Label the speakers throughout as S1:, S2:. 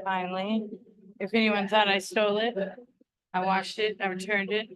S1: Finally, if anyone thought I stole it, I washed it, I returned it.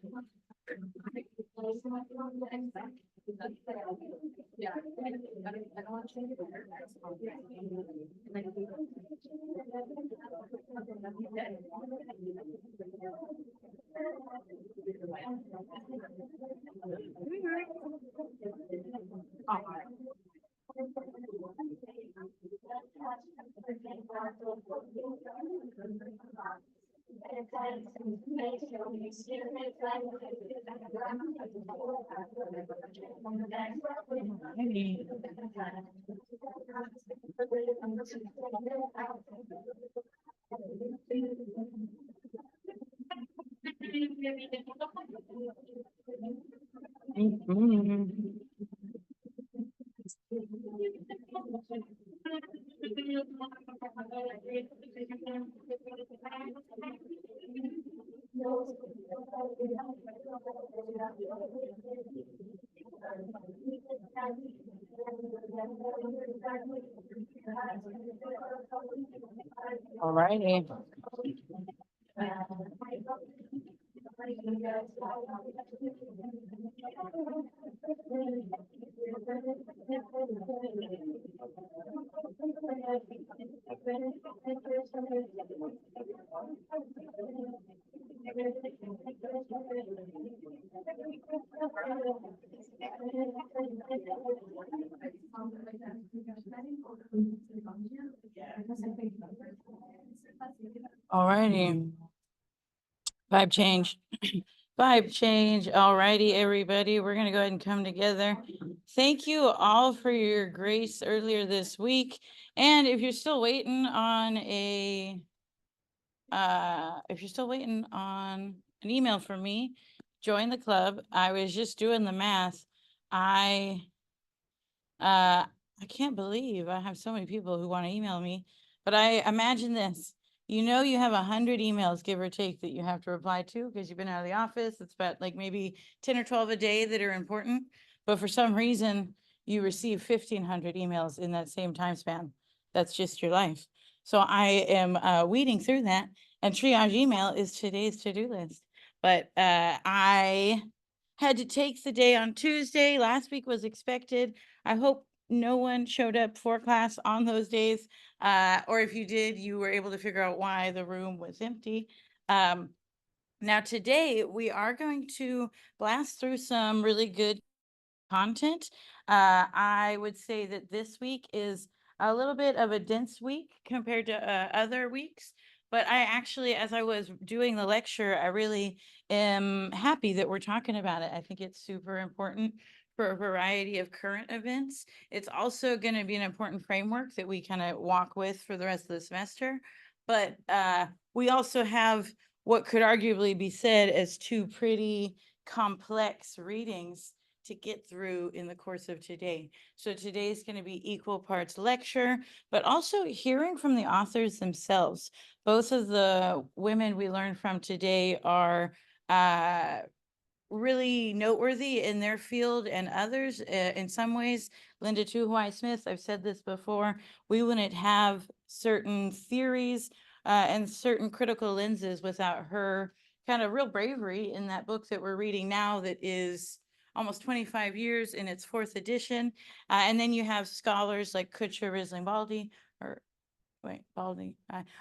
S1: All righty. All righty. Vibe change. Vibe change. All righty, everybody. We're going to go ahead and come together. Thank you all for your grace earlier this week. And if you're still waiting on an email from me, join the club. I was just doing the math. I can't believe I have so many people who want to email me, but I imagine this. You have 100 emails, give or take, that you have to reply to because you've been out of the office. It's about like maybe 10 or 12 a day that are important. But for some reason, you receive 1,500 emails in that same time span. That's just your life. So I am weeding through that. And triage email is today's to-do list. But I had to take the day on Tuesday. Last week was expected. I hope no one showed up for class on those days. Or if you did, you were able to figure out why the room was empty. Now today we are going to blast through some really good content. I would say that this week is a little bit of a dense week compared to other weeks. But I actually, as I was doing the lecture, I really am happy that we're talking about it. I think it's super important for a variety of current events. It's also going to be an important framework that we kind of walk with for the rest of the semester. But we also have what could arguably be said as two pretty complex readings to get through in the course of today. So today's going to be equal parts lecture, but also hearing from the authors themselves. Both of the women we learned from today are really noteworthy in their field, and others in some ways. Linda Tuhuai-Smith, I've said this before, we wouldn't have certain theories and certain critical lenses without her kind of real bravery in that book that we're reading now that is almost 25 years in its 4th edition. And then you have scholars like Cutcha, Risling-Baldy, or wait, Baldy.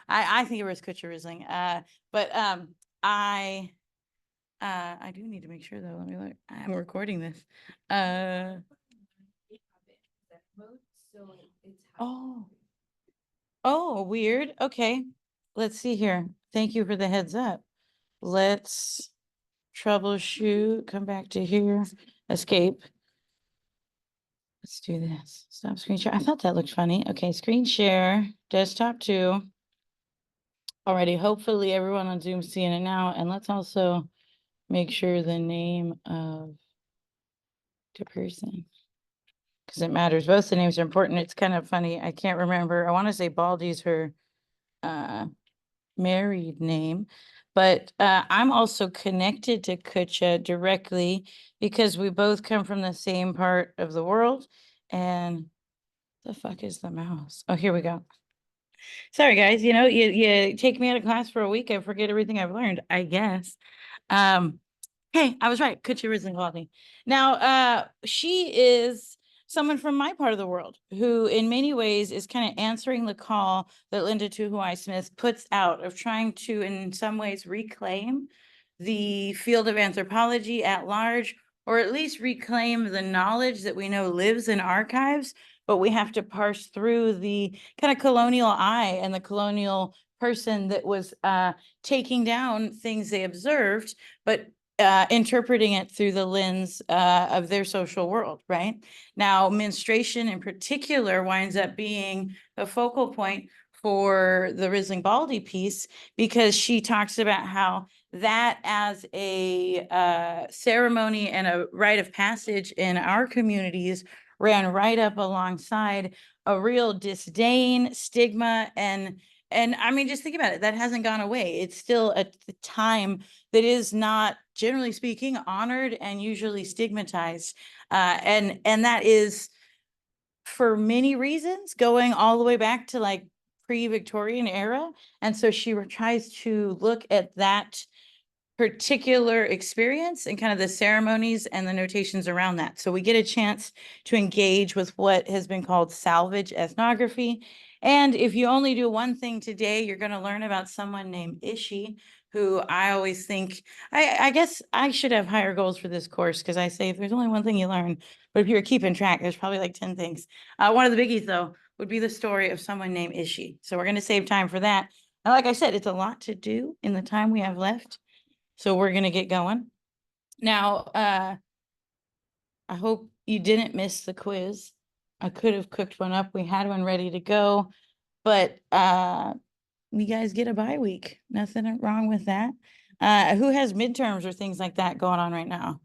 S1: I think it was Cutcha, Risling. But I do need to make sure though. Let me look. I'm recording this. Oh, weird. Okay. Let's see here. Thank you for the heads up. Let's troubleshoot. Come back to here. Escape. Let's do this. Stop screen share. I thought that looked funny. Okay, screen share. Desktop 2. Alrighty. Hopefully everyone on Zoom is seeing it now. And let's also make sure the name of the person, because it matters. Both the names are important. It's kind of funny. I can't remember. I want to say Baldy's her married name, but I'm also connected to Cutcha directly because we both come from the same part of the world. And the fuck is the mouse? Oh, here we go. Sorry, guys. You take me out of class for a week, I forget everything I've learned, I guess. Um, Hey, I was right. Cutcha Risling-Baldy. Now, she is someone from my part of the world who, in many ways, is kind of answering the call that Linda Tuhuai Smith puts out of trying to, in some ways, reclaim the field of anthropology at large, or at least reclaim the knowledge that we know lives in archives, but we have to parse through the kind of colonial eye and the colonial person that was taking down things they observed, but interpreting it through the lens of their social world, right? Now, menstruation in particular winds up being a focal point for the Risling-Baldy piece, because she talks about how that as a ceremony and a rite of passage in our communities ran right up alongside a real disdain, stigma, and I mean, just think about it. That hasn't gone away. It's still a time that is not, generally speaking, honored and usually stigmatized. And that is for many reasons, going all the way back to like pre-Victorian era. And so she tries to look at that particular experience and kind of the ceremonies and the notations around that. So we get a chance to engage with what has been called salvage ethnography. And if you only do one thing today, you're going to learn about someone named Ishi, who I always think, I guess I should have higher goals for this course, because I say if there's only one thing you learn, but if you're keeping track, there's probably like 10 things. One of the biggies, though, would be the story of someone named Ishi. So we're going to save time for that. And like I said, it's a lot to do in the time we have left. So we're gonna get going. Now, I hope you didn't miss the quiz. I could have cooked one up. We had one ready to go, but you guys get a bye week. Nothing wrong with that. Who has midterms or things like that going on right now?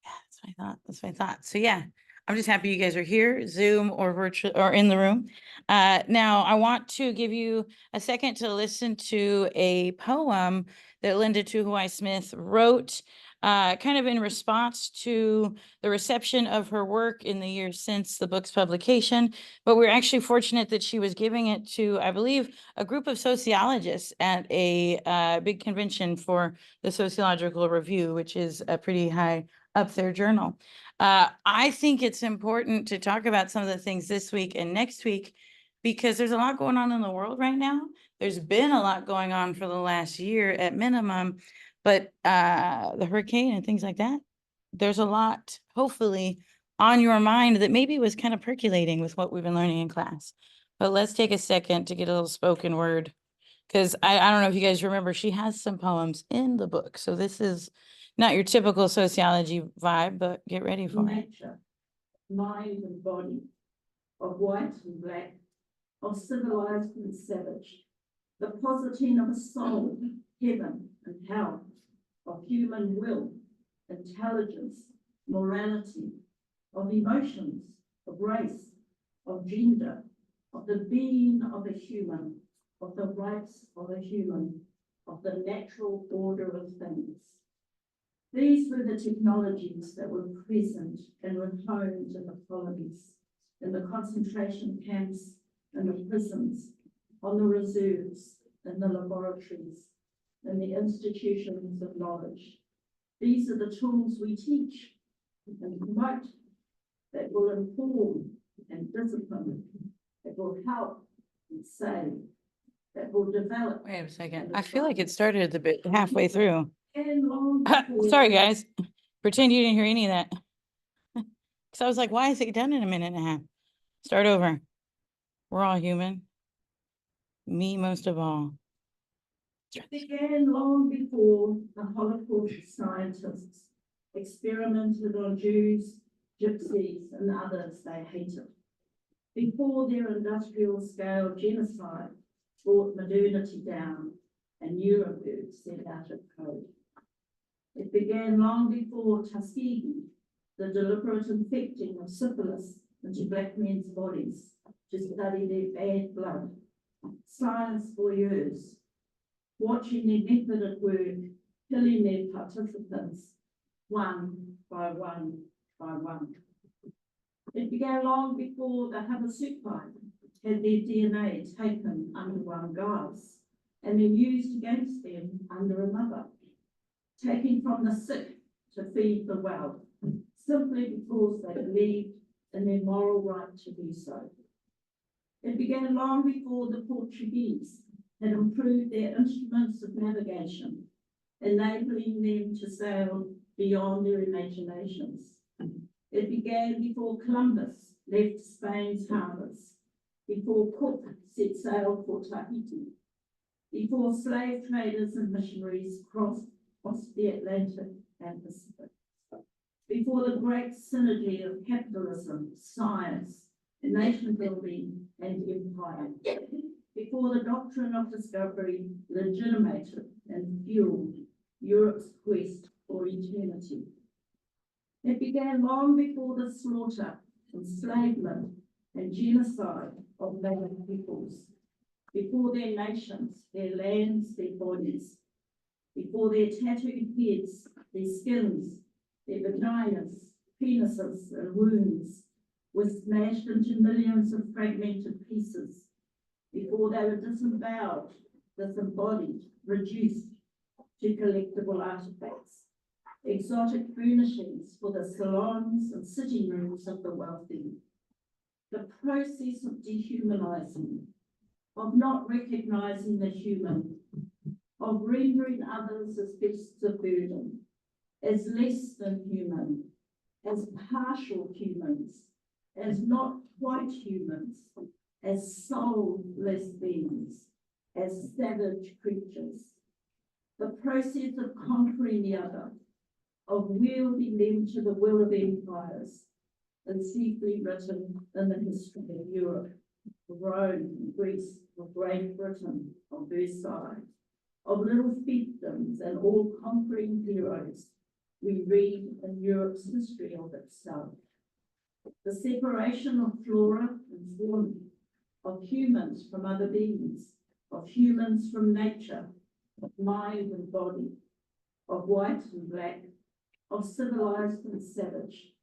S1: Yeah, that's what I thought. That's what I thought. So yeah, I'm just happy you guys are here, Zoom or virtual or in the room. Now I want to give you a second to listen to a poem that Linda Tuhuai Smith wrote, kind of in response to the reception of her work in the years since the book's publication. But we're actually fortunate that she was giving it to, I believe, a group of sociologists at a big convention for the Sociological Review, which is a pretty high up their journal. I think it's important to talk about some of the things this week and next week, because there's a lot going on in the world right now. There's been a lot going on for the last year at minimum, but the hurricane and things like that, there's a lot, hopefully, on your mind that maybe was kind of percolating with what we've been learning in class. But let's take a second to get a little spoken word, because I don't know if you guys remember, she has some poems in the book. So this is not your typical sociology vibe, but get ready for it.
S2: Nature, mind and body, of white and black, of civilized and savage, the positing of a soul, heaven and hell, of human will, intelligence, morality, of emotions, of race, of gender, of the being of a human, of the rights of a human, of the natural order of things. These were the technologies that were present and were honed in the colonies, in the concentration camps and the prisons, on the reserves, in the laboratories, in the institutions of knowledge. These are the tools we teach and promote that will inform and discipline, that will help and save, that will develop.
S1: Wait a second. I feel like it started at the bit halfway through.
S2: And long
S1: Sorry, guys. Pretend you didn't hear any of that. Because I was like, why is it done in a minute and a half? Start over. We're all human. Me most of all.
S2: It began long before the Holocaust scientists experimented on Jews, Gypsies, and others they hated. Before their industrial scale genocide brought modernity down and Nuremberg set out a code. It began long before Tuskegee, the deliberate infecting of syphilis into black men's bodies to study their bad blood. Science voyeurs watching their method at work, killing their participants one by one by one. It began long before the Havasupai had their DNA taken under one guise and then used against them under another, taking from the sick to feed the well, simply because they believed in their moral right to do so. It began long before the Portuguese had improved their instruments of navigation, enabling them to sail beyond their imaginations. It began before Columbus left Spain's harbours, before Cook set sail for Tahiti, before slave traders and missionaries crossed across the Atlantic and Pacific, before the great synergy of capitalism, science, nation building, and empire, before the doctrine of discovery legitimated and fueled Europe's quest for eternity. It began long before the slaughter, enslavement, and genocide of native peoples, before their nations, their lands, their bodies, before their tattooed heads, their skins, their vaginas, penises, and wounds were smashed into millions of fragmented pieces, before they were disemboweled, disembodied, reduced to collectible artifacts, exotic furnishings for the salons and sitting rooms of the wealthy. The process of dehumanizing, of not recognizing the human, of rendering others as beasts of burden, as less than human, as partial humans, as not quite humans, as soulless beings, as savage creatures. The process of conquering the other, of wielding them to the will of empires, is deeply written in the history of Europe, of Rome, Greece, of Great Britain, of Versailles, of little fiefdoms and all-conquering heroes. We read in Europe's history of itself. The separation of flora and fauna, of humans from other beings, of humans from nature, of mind and body, of white and black, of civilized and savage,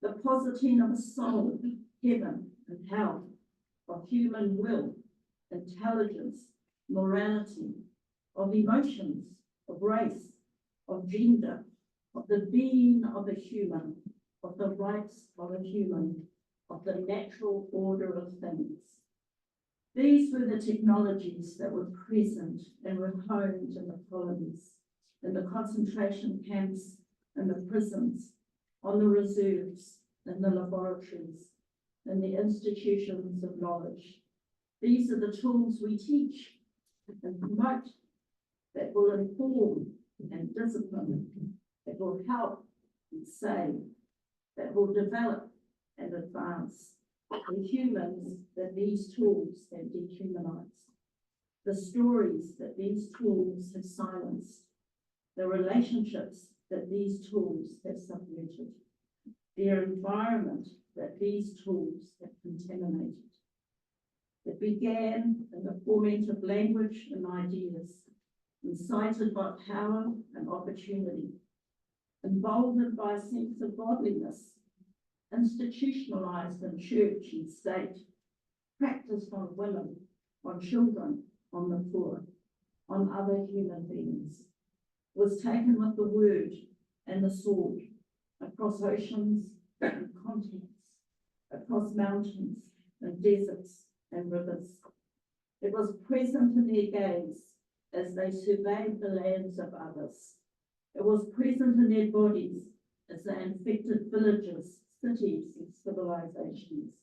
S2: the positing of a soul, heaven and hell, of human will, intelligence, morality, of emotions, of race, of gender, of the being of a human, of the rights of a human, of the natural order of things. These were the technologies that were present and were honed in the colonies, in the concentration camps, in the prisons, on the reserves, in the laboratories, in the institutions of knowledge. These are the tools we teach and promote that will inform and discipline, that will help and save, that will develop and advance the humans that these tools have dehumanized, the stories that these tools have silenced, the relationships that these tools have subverted, their environment that these tools have contaminated. It began in the forming of language and ideas, incited by power and opportunity, emboldened by a sense of godliness, institutionalized in church and state, practiced on women, on children, on the poor, on other human beings, was taken with the word and the sword across oceans and continents, across mountains and deserts and rivers. It was present in their gaze as they surveyed the lands of others. It was present in their bodies as they infected villages, cities, and civilizations.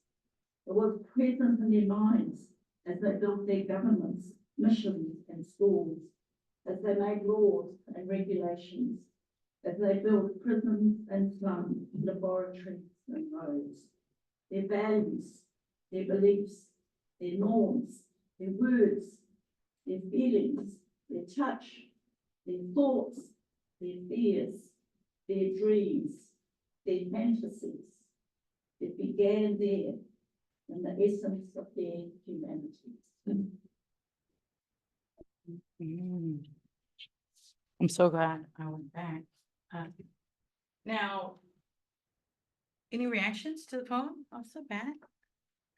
S2: It was present in their minds as they built their governments, missions, and schools, as they made laws and regulations, as they built prisons and slums, laboratories and roads. Their values, their beliefs, their norms, their words, their feelings, their touch, their thoughts, their fears, their dreams, their fantasies. It began there in the essence of their humanity.
S1: Mm. I'm so glad I went back. Now, any reactions to the poem off the bat?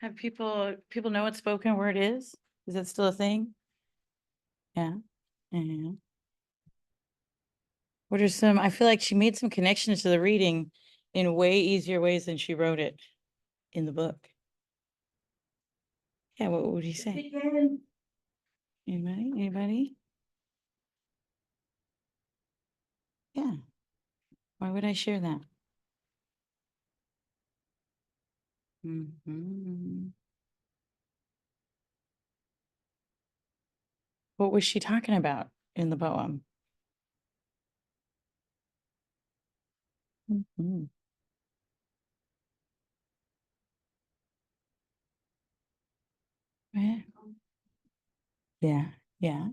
S1: Have people know what spoken word is? Is that still a thing? Yeah. Yeah. What are some, I feel like she made some connections to the reading in way easier ways than she wrote it in the book. Yeah, what would you say?
S2: Again,
S1: Anybody? Yeah. Why would I share that? Mhm. What was she talking about in the poem? Mhm. Yeah. Yeah. Yeah.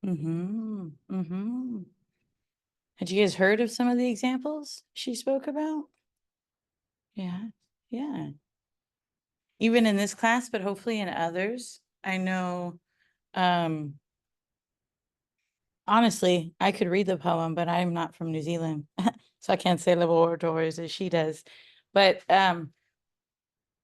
S1: Mm-hmm. Mm-hmm. Had you guys heard of some of the examples she spoke about? Yeah. Yeah. Even in this class, but hopefully in others. I know, um, honestly, I could read the poem, but I'm not from New Zealand. So I can't say level oratorios as she does. But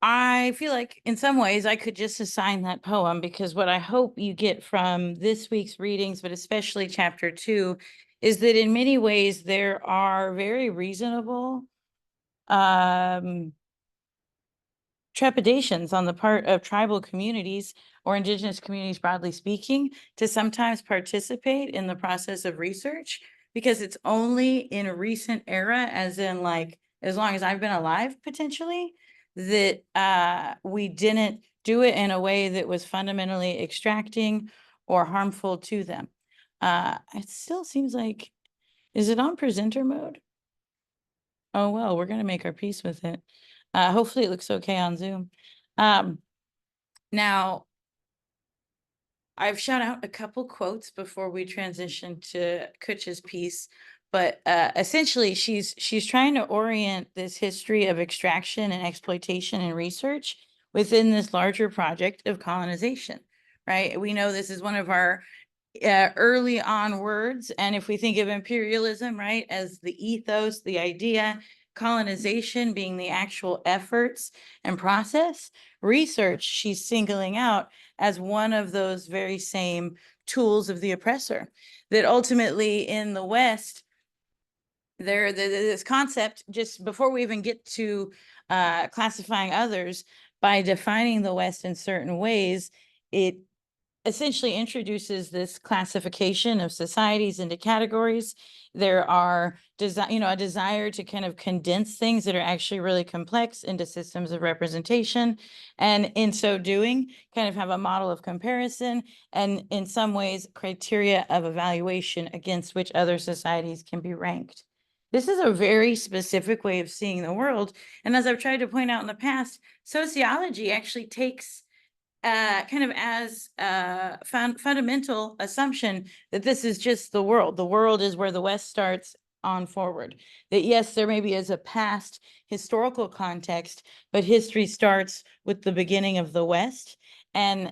S1: I feel like in some ways I could just assign that poem, because what I hope you get from this week's readings, but especially chapter 2, is that in many ways there are very reasonable trepidations on the part of tribal communities or indigenous communities, broadly speaking, to sometimes participate in the process of research, because it's only in a recent era, as in like as long as I've been alive potentially, that we didn't do it in a way that was fundamentally extracting or harmful to them. It still seems like, is it on presenter mode? Oh, well, we're gonna make our peace with it. Hopefully it looks okay on Zoom. Now, I've shot out a couple quotes before we transition to Cutcha's piece, but essentially she's trying to orient this history of extraction and exploitation and research within this larger project of colonization, right? We know this is one of our early on words. And if we think of imperialism, right, as the ethos, the idea, colonization being the actual efforts and process, research she's singling out as one of those very same tools of the oppressor. That ultimately in the West, this concept, just before we even get to classifying others, by defining the West in certain ways, it essentially introduces this classification of societies into categories. There are a desire to kind of condense things that are actually really complex into systems of representation, and in so doing kind of have a model of comparison and in some ways criteria of evaluation against which other societies can be ranked. This is a very specific way of seeing the world, and as I've tried to point out in the past, sociology actually takes kind of as a fundamental assumption that this is just the world. The world is where the West starts on forward. That yes, there maybe is a past historical context, but history starts with the beginning of the West. And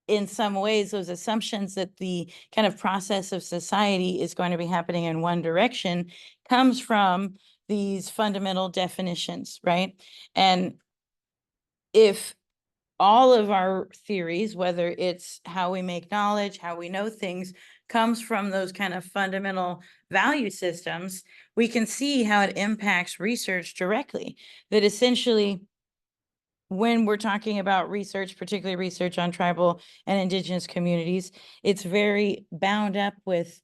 S1: in some ways, those assumptions that the kind of process of society is going to be happening in one direction comes from these fundamental definitions, right? And if all of our theories, whether it's how we make knowledge, how we know things, comes from those kind of fundamental value systems, we can see how it impacts research directly. That essentially, when we're talking about research, particularly research on tribal and indigenous communities, it's very bound up with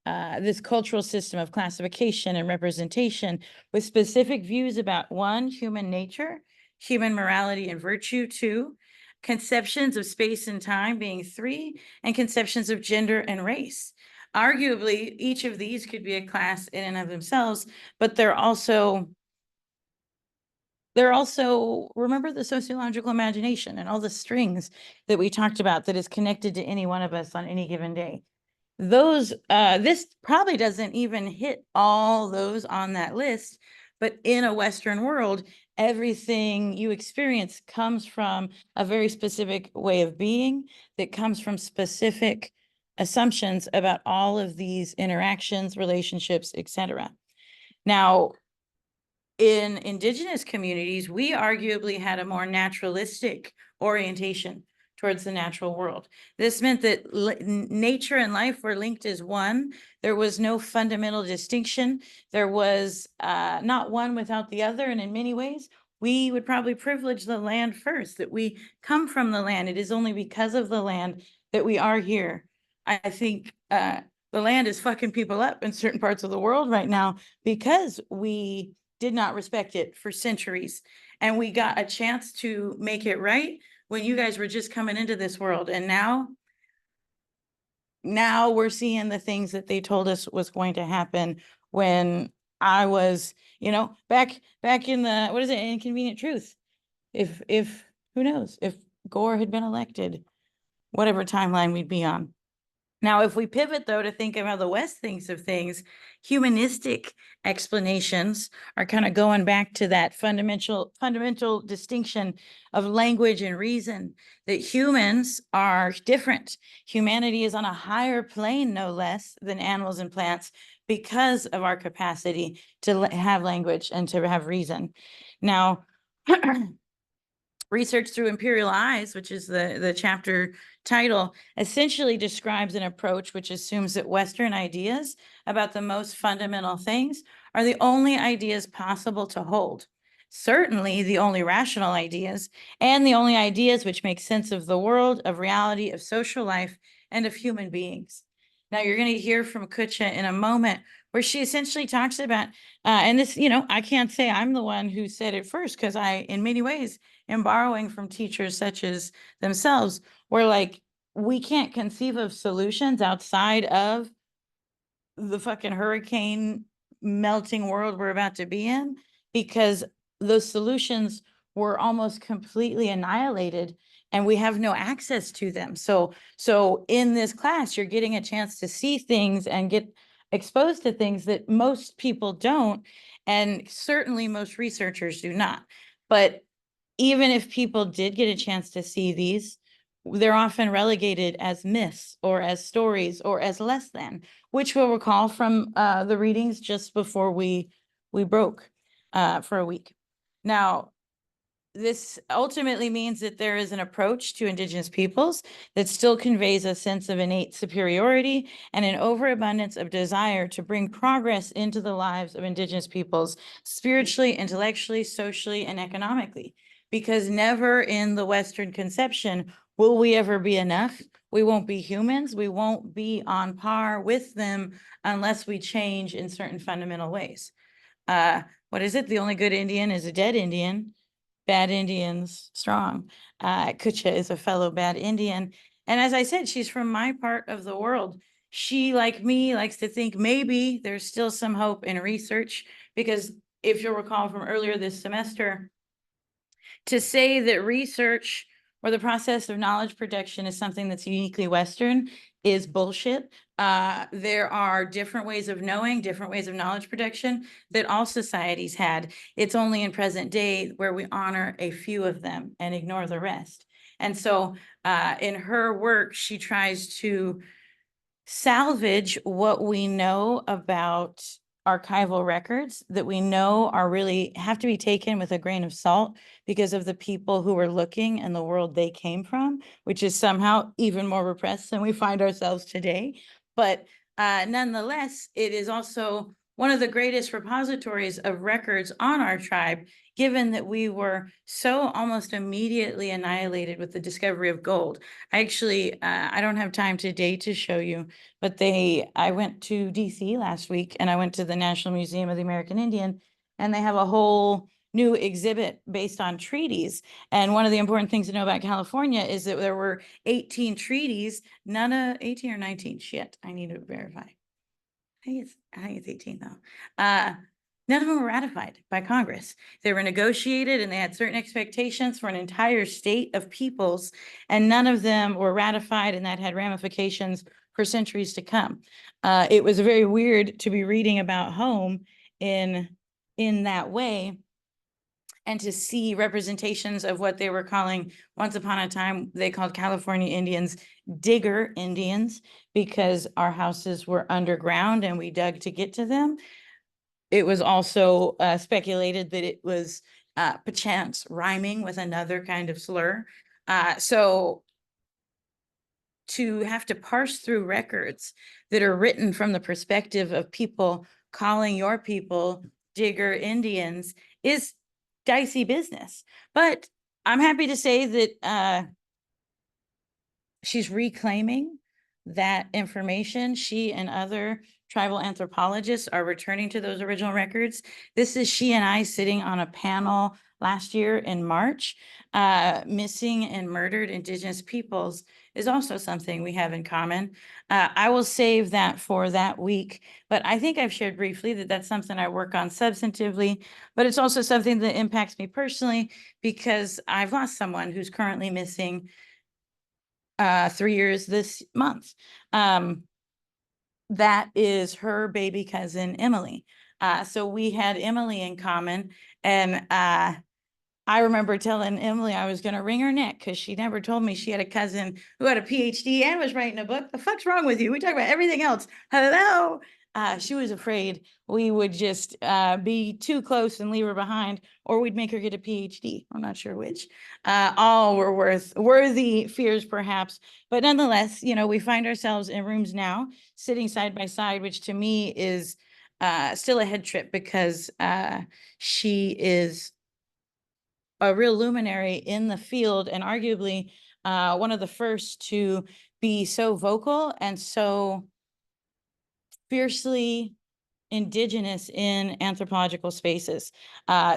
S1: this cultural system of classification and representation, with specific views about one, human nature, human morality and virtue, two, conceptions of space and time being three, and conceptions of gender and race. Arguably, each of these could be a class in and of themselves, but they're also remember the sociological imagination and all the strings that we talked about that is connected to any one of us on any given day. Those, this probably doesn't even hit all those on that list, but in a Western world, everything you experience comes from a very specific way of being that comes from specific assumptions about all of these interactions, relationships, etc. Now, in indigenous communities, we arguably had a more naturalistic orientation towards the natural world. This meant that nature and life were linked as one. There was no fundamental distinction. There was not one without the other. And in many ways, we would probably privilege the land first, that we come from the land. It is only because of the land that we are here. I think the land is fucking people up in certain parts of the world right now because we did not respect it for centuries. And we got a chance to make it right when you guys were just coming into this world. And now we're seeing the things that they told us was going to happen when I was, back in the, what is it, Inconvenient Truth. If who knows, if Gore had been elected, whatever timeline we'd be on. Now, if we pivot, though, to think of how the West thinks of things, humanistic explanations are kind of going back to that fundamental distinction of language and reason, that humans are different. Humanity is on a higher plane, no less, than animals and plants because of our capacity to have language and to have reason. Now, Research Through Imperial Eyes, which is the chapter title, essentially describes an approach which assumes that Western ideas about the most fundamental things are the only ideas possible to hold. Certainly the only rational ideas, and the only ideas which make sense of the world, of reality, of social life, and of human beings. Now, you're going to hear from Cutcha in a moment, where she essentially talks about, and this, I can't say I'm the one who said it first, because I, in many ways, am borrowing from teachers such as themselves, where like, we can't conceive of solutions outside of the fucking hurricane melting world we're about to be in, because those solutions were almost completely annihilated and we have no access to them. So in this class, you're getting a chance to see things and get exposed to things that most people don't, and certainly most researchers do not. But even if people did get a chance to see these, they're often relegated as myths or as stories or as less than, which we'll recall from the readings just before we broke for a week. Now, this ultimately means that there is an approach to Indigenous peoples that still conveys a sense of innate superiority and an overabundance of desire to bring progress into the lives of Indigenous peoples, spiritually, intellectually, socially, and economically. Because never in the Western conception will we ever be enough. We won't be humans. We won't be on par with them unless we change in certain fundamental ways. What is it? The only good Indian is a dead Indian. Bad Indians strong. Cutcha is a fellow bad Indian. And as I said, she's from my part of the world. She, like me, likes to think maybe there's still some hope in research, because if you'll recall from earlier this semester, to say that research or the process of knowledge production is something that's uniquely Western is bullshit. There are different ways of knowing, different ways of knowledge production that all societies had. It's only in present day where we honor a few of them and ignore the rest. And so in her work, she tries to salvage what we know about archival records that we know are really have to be taken with a grain of salt because of the people who were looking and the world they came from, which is somehow even more repressed than we find ourselves today. But nonetheless, it is also one of the greatest repositories of records on our tribe, given that we were so almost immediately annihilated with the discovery of gold. I actually, I don't have time today to show you, but I went to DC last week and I went to the National Museum of the American Indian, and they have a whole new exhibit based on treaties. And one of the important things to know about California is that there were 18 treaties, none of 18 or 19, shit, I need to verify. I think it's 18 though. None of them were ratified by Congress. They were negotiated and they had certain expectations for an entire state of peoples, and none of them were ratified, and that had ramifications for centuries to come. It was very weird to be reading about home in that way. and to see representations of what they were calling, once upon a time, they called California Indians digger Indians, because our houses were underground and we dug to get to them. It was also speculated that it was perchance rhyming with another kind of slur. So to have to parse through records that are written from the perspective of people calling your people digger Indians is dicey business. But I'm happy to say that she's reclaiming that information. She and other tribal anthropologists are returning to those original records. This is she and I sitting on a panel last year in March. Missing and murdered Indigenous peoples is also something we have in common. I will save that for that week, but I think I've shared briefly that that's something I work on substantively, but it's also something that impacts me personally because I've lost someone who's currently missing 3 years this month. That is her baby cousin, Emily. So we had Emily in common, and I remember telling Emily I was going to wring her neck because she never told me she had a cousin who had a PhD and was writing a book. The fuck's wrong with you? We talk about everything else. Hello. She was afraid we would just be too close and leave her behind, or we'd make her get a PhD. I'm not sure which. All were worthy fears, perhaps. But nonetheless, you know, we find ourselves in rooms now, sitting side by side, which to me is still a head trip because she is a real luminary in the field and arguably one of the first to be so vocal and so fiercely Indigenous in anthropological spaces.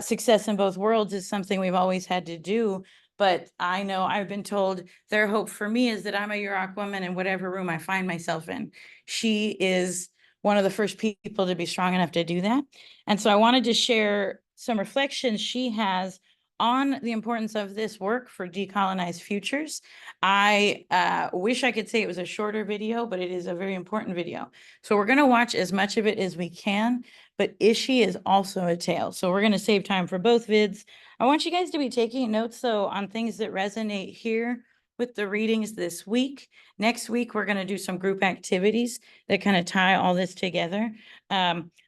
S1: Success in both worlds is something we've always had to do, but I know I've been told their hope for me is that I'm a Yurok woman in whatever room I find myself in. She is one of the first people to be strong enough to do that. And so I wanted to share some reflections she has on the importance of this work for decolonized futures. I wish I could say it was a shorter video, but it is a very important video. So we're going to watch as much of it as we can, but Ishi is also a tale. So we're going to save time for both vids. I want you guys to be taking notes, though, on things that resonate here with the readings this week. Next week, we're going to do some group activities that kind of tie all this together.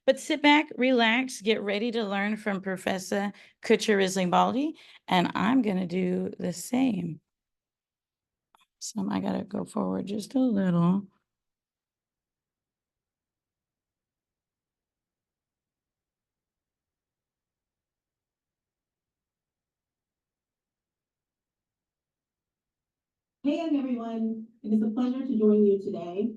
S1: But sit back, relax, get ready to learn from Professor Cutcha Risling-Baldy, and I'm going to do the same. So I got to go forward just a little.
S3: Hey everyone, it is a pleasure to join you today.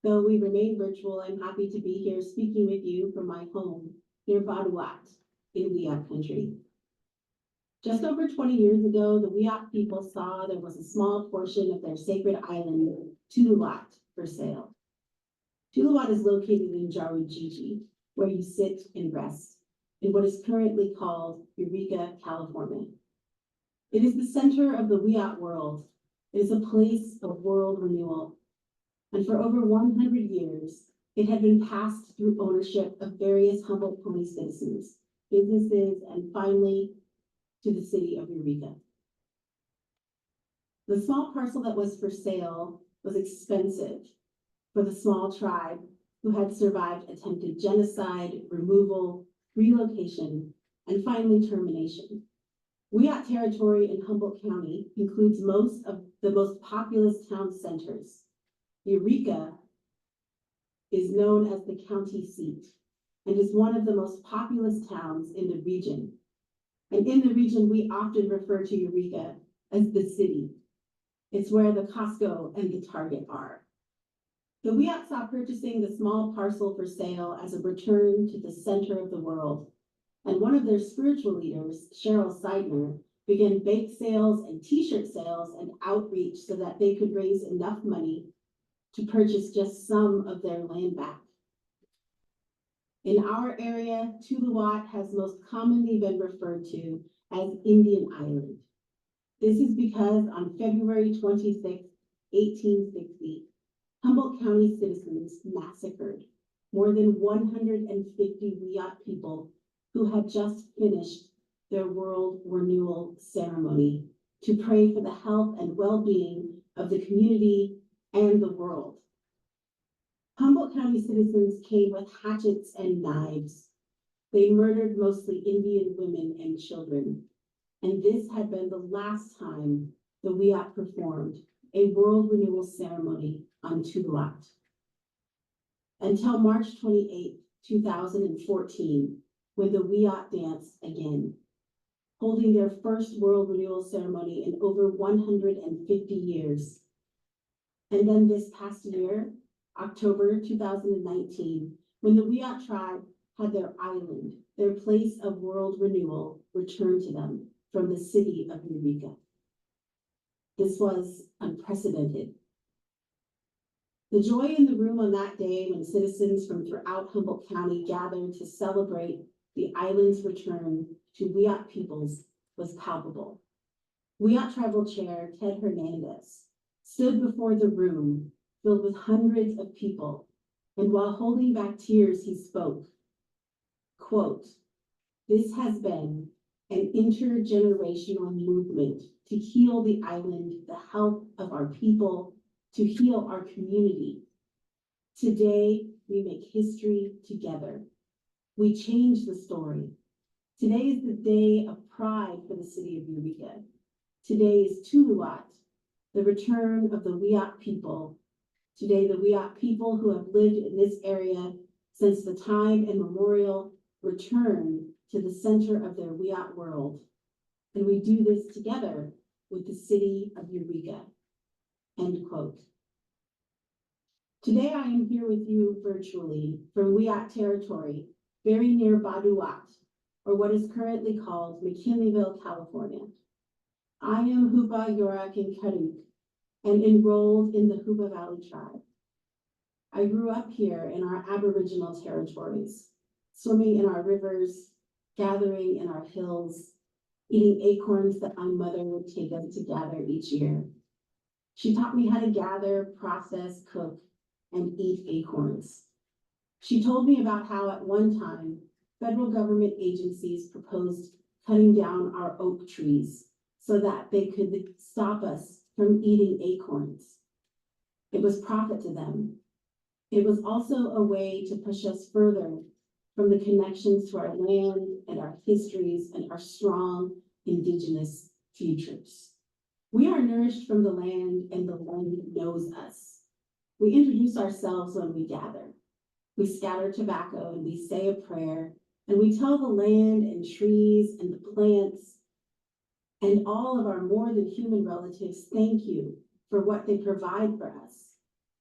S3: Though we remain virtual, I'm happy to be here speaking with you from my home near Vanuatu in Wiyot country. Just over 20 years ago, the Wiyot people saw there was a small portion of their sacred island, Tuluwat, for sale. Tuluwat is located in Jarujiji, where you sit and rest, in what is currently called Eureka, California. It is the center of the Wiyot world. It is a place of world renewal. And for over 100 years, it had been passed through ownership of various Humboldt County citizens, businesses, and finally to the city of Eureka. The small parcel that was for sale was expensive for the small tribe who had survived attempted genocide, removal, relocation, and finally termination. Wiyot territory in Humboldt County includes most of the most populous town centers. Eureka is known as the county seat and is one of the most populous towns in the region. And in the region, we often refer to Eureka as the city. It's where the Costco and the Target are. The Wiyot saw purchasing the small parcel for sale as a return to the center of the world. And one of their spiritual leaders, Cheryl Seidner, began bake sales and t-shirt sales and outreach so that they could raise enough money to purchase just some of their land back. In our area, Tuluwat has most commonly been referred to as Indian Island. This is because on February 26, 1860, Humboldt County citizens massacred more than 150 Wiyot people who had just finished their world renewal ceremony to pray for the health and well-being of the community and the world. Humboldt County citizens came with hatchets and knives. They murdered mostly Indian women and children. And this had been the last time the Wiyot performed a world renewal ceremony on Tuluat. Until March 28, 2014, when the Wiyot danced again, holding their first world renewal ceremony in over 150 years. And then this past year, October 2019, when the Wiyot tribe had their island, their place of world renewal, returned to them from the city of Eureka. This was unprecedented. The joy in the room on that day when citizens from throughout Humboldt County gathered to celebrate the island's return to Wiyot peoples was palpable. Wiyot Tribal Chair Ted Hernandez stood before the room filled with hundreds of people, and while holding back tears, he spoke, quote, "This has been an intergenerational movement to heal the island, the health of our people, to heal our community. Today, we make history together. We change the story. Today is the day of pride for the city of Eureka. Today is Tuluat, the return of the Wiyot people. Today, the Wiyot people who have lived in this area since the time immemorial return to the center of their Wiyot world. And we do this together with the city of Eureka." End quote. Today, I am here with you virtually from Wiyot territory, very near Baduat, or what is currently called McKinleyville, California. I am Hupa Yorak and Karuk, and enrolled in the Hupa Valley tribe. I grew up here in our Aboriginal territories, swimming in our rivers, gathering in our hills, eating acorns that my mother would take us to gather each year. She taught me how to gather, process, cook, and eat acorns. She told me about how at one time, federal government agencies proposed cutting down our oak trees so that they could stop us from eating acorns. It was profit to them. It was also a way to push us further from the connections to our land and our histories and our strong indigenous futures. We are nourished from the land, and the land knows us. We introduce ourselves when we gather. We scatter tobacco and we say a prayer, and we tell the land and trees and the plants and all of our more than human relatives, thank you for what they provide for us,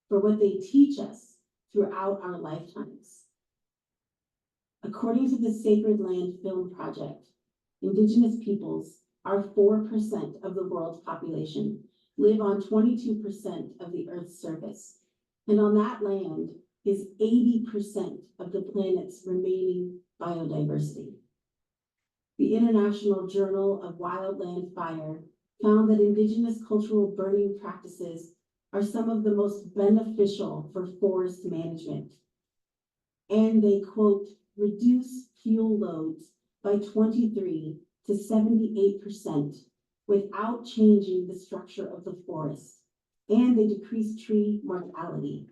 S3: for what they teach us throughout our lifetimes. According to the Sacred Land Film Project, Indigenous peoples are 4% of the world's population, live on 22% of the Earth's surface, and on that land is 80% of the planet's remaining biodiversity. The International Journal of Wildland Fire found that Indigenous cultural burning practices are some of the most beneficial for forest management. And they, quote, reduce fuel loads by 23 to 78% without changing the structure of the forest, and they decrease tree mortality,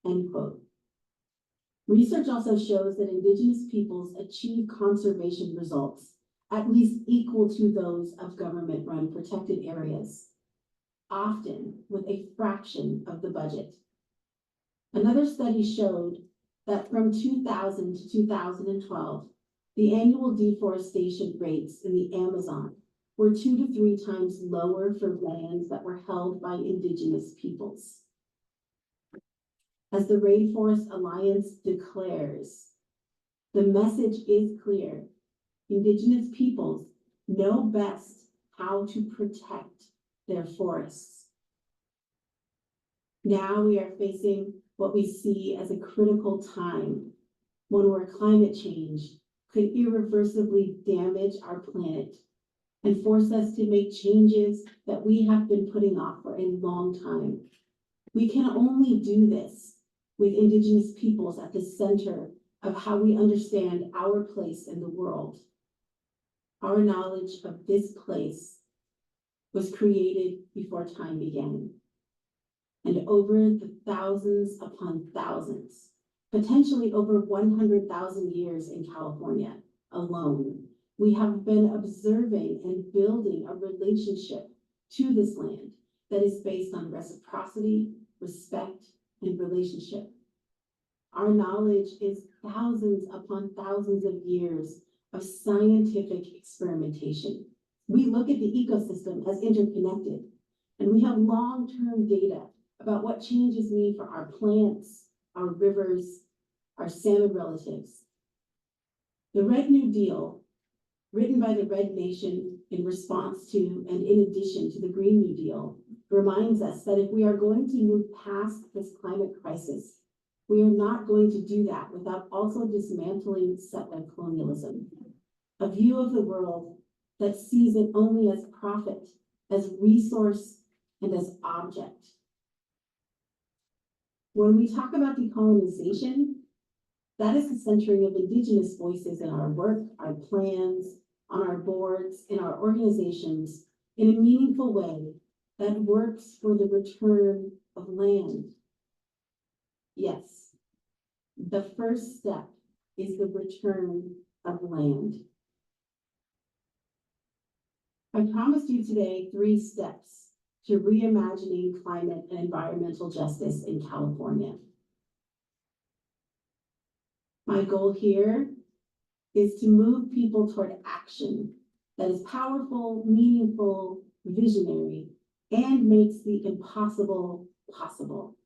S3: end quote. Research also shows that Indigenous peoples achieve conservation results at least equal to those of government-run protected areas, often with a fraction of the budget. Another study showed that from 2000 to 2012, the annual deforestation rates in the Amazon were 2 to 3 times lower for lands that were held by Indigenous peoples. As the Rainforest Alliance declares, the message is clear. Indigenous peoples know best how to protect their forests. Now we are facing what we see as a critical time, one where climate change could irreversibly damage our planet and force us to make changes that we have been putting off for a long time. We can only do this with Indigenous peoples at the center of how we understand our place in the world. Our knowledge of this place was created before time began. And over the thousands upon thousands, potentially over 100,000 years in California alone, we have been observing and building a relationship to this land that is based on reciprocity, respect, and relationship. Our knowledge is thousands upon thousands of years of scientific experimentation. We look at the ecosystem as interconnected, and we have long-term data about what changes mean for our plants, our rivers, our salmon relatives. The Red New Deal, written by the Red Nation in response to and in addition to the Green New Deal, reminds us that if we are going to move past this climate crisis, we are not going to do that without also dismantling settler colonialism, a view of the world that sees it only as profit, as resource, and as object. When we talk about decolonization, that is the centering of Indigenous voices in our work, our plans, on our boards, in our organizations, in a meaningful way that works for the return of land. Yes, the first step is the return of land. I promised you today 3 steps to reimagining climate and environmental justice in California. My goal here is to move people toward action that is powerful, meaningful, visionary, and makes the impossible possible.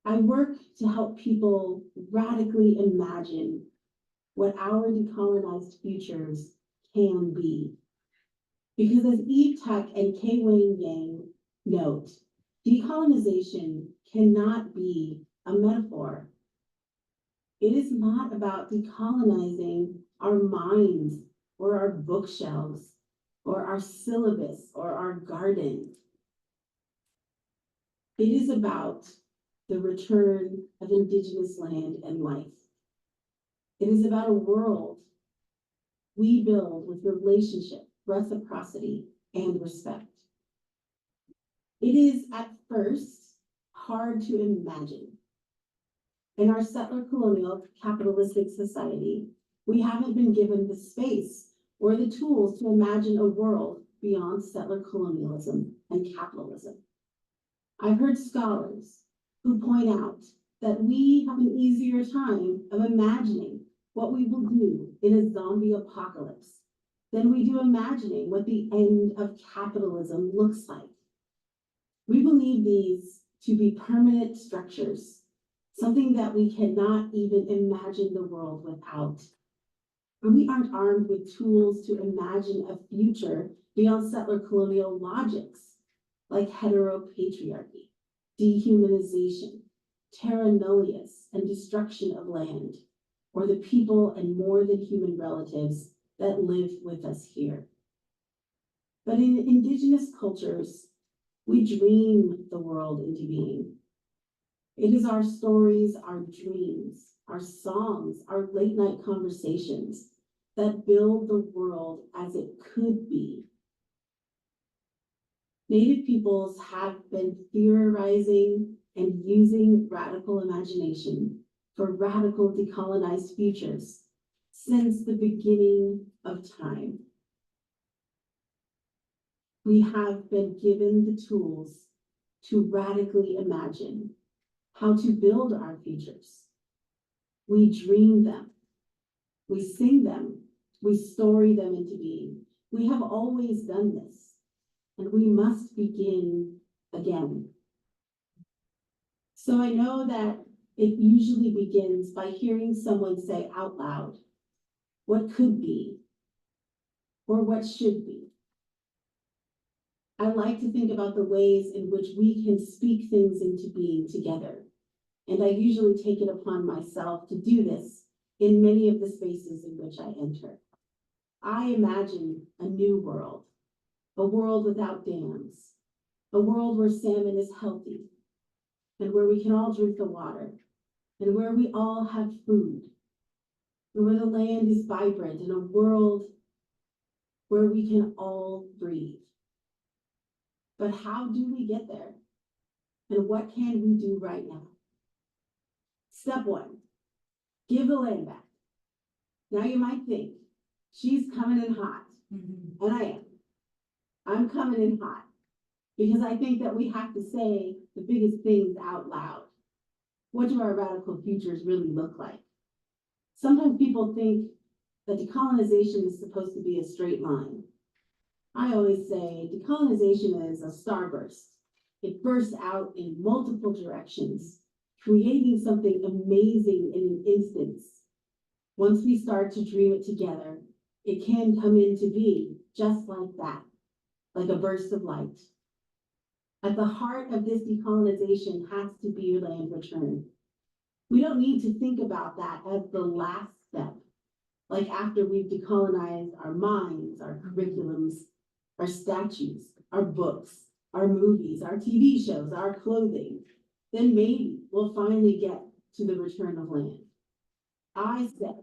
S3: I work to help people radically imagine what our decolonized futures can be. Because as Eve Tuck and Kay Wayne Yang note, decolonization cannot be a metaphor. It is not about decolonizing our minds or our bookshelves or our syllabus or our garden. It is about the return of Indigenous land and life. It is about a world we build with relationship, reciprocity, and respect. It is at first hard to imagine. In our settler colonial capitalistic society, we haven't been given the space or the tools to imagine a world beyond settler colonialism and capitalism. I've heard scholars who point out that we have an easier time of imagining what we will do in a zombie apocalypse than we do imagining what the end of capitalism looks like. We believe these to be permanent structures, something that we cannot even imagine the world without. And we aren't armed with tools to imagine a future beyond settler colonial logics like heteropatriarchy, dehumanization, terra nullius, and destruction of land, or the people and more than human relatives that live with us here. But in Indigenous cultures, we dream the world into being. It is our stories, our dreams, our songs, our late night conversations that build the world as it could be. Native peoples have been theorizing and using radical imagination for radical decolonized futures since the beginning of time. We have been given the tools to radically imagine how to build our futures. We dream them, we sing them, we story them into being. We have always done this, and we must begin again. So I know that it usually begins by hearing someone say out loud what could be or what should be. I like to think about the ways in which we can speak things into being together. And I usually take it upon myself to do this in many of the spaces in which I enter. I imagine a new world, a world without dams, a world where salmon is healthy, and where we can all drink the water, and where we all have food, and where the land is vibrant, in a world where we can all breathe. But how do we get there? And what can we do right now? Step one, give the land back. Now you might think, she's coming in hot, and I am. I'm coming in hot because I think that we have to say the biggest things out loud. What do our radical futures really look like? Sometimes people think that decolonization is supposed to be a straight line. I always say decolonization is a starburst. It bursts out in multiple directions, creating something amazing in an instant. Once we start to dream it together, it can come into being just like that, like a burst of light. At the heart of this decolonization has to be land return. We don't need to think about that as the last step, like after we've decolonized our minds, our curriculums, our statues, our books, our movies, our TV shows, our clothing, then maybe we'll finally get to the return of land. I said,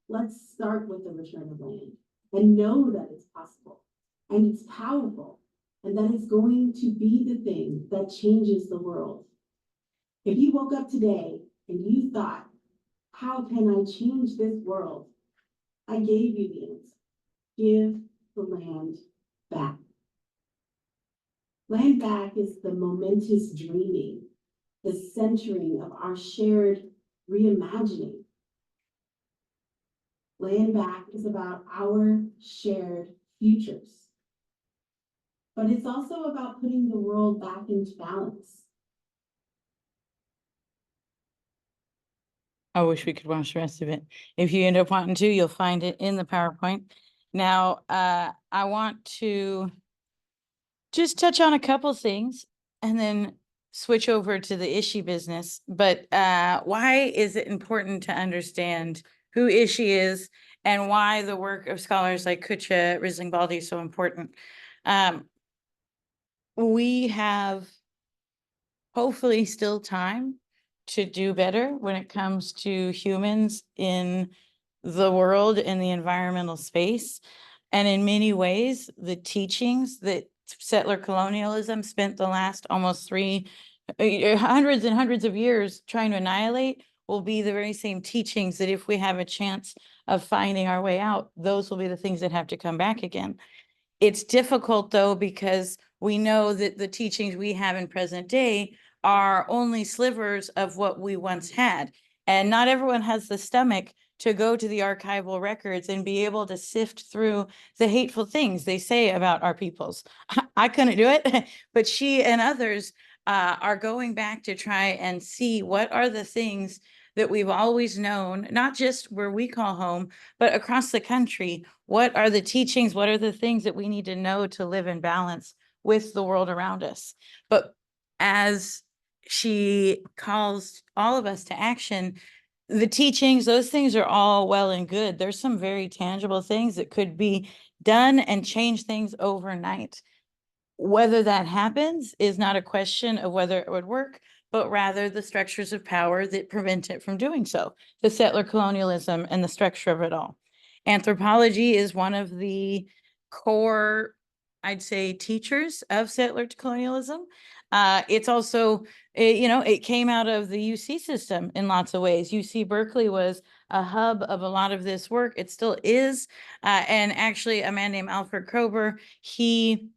S3: let's start with the return of land and know that it's possible and it's powerful and that it's going to be the thing that changes the world. If you woke up today and you thought, how can I change this world? I gave you the answer. Give the land back. Land back is the momentous dreaming, the centering of our shared reimagining. Land back is about our shared futures. But it's also about putting the world back into balance.
S1: I wish we could watch the rest of it. If you end up wanting to, you'll find it in the PowerPoint. Now, I want to just touch on a couple things and then switch over to the Ishi business. But why is it important to understand who Ishi is and why the work of scholars like Cutcha, Risling-Baldy is so important? We have hopefully still time to do better when it comes to humans in the world and the environmental space. And in many ways, the teachings that settler colonialism spent the last almost hundreds and hundreds of years trying to annihilate will be the very same teachings that if we have a chance of finding our way out, those will be the things that have to come back again. It's difficult though, because we know that the teachings we have in present day are only slivers of what we once had. And not everyone has the stomach to go to the archival records and be able to sift through the hateful things they say about our peoples. I couldn't do it, but she and others are going back to try and see what are the things that we've always known, not just where we call home, but across the country. What are the teachings? What are the things that we need to know to live in balance with the world around us? But as she calls all of us to action, the teachings, those things are all well and good. There's some very tangible things that could be done and change things overnight. Whether that happens is not a question of whether it would work, but rather the structures of power that prevent it from doing so, the settler colonialism and the structure of it all. Anthropology is one of the core, I'd say, teachers of settler colonialism. It's also, it came out of the UC system in lots of ways. UC Berkeley was a hub of a lot of this work. It still is. And actually, a man named Alfred Kroeber, he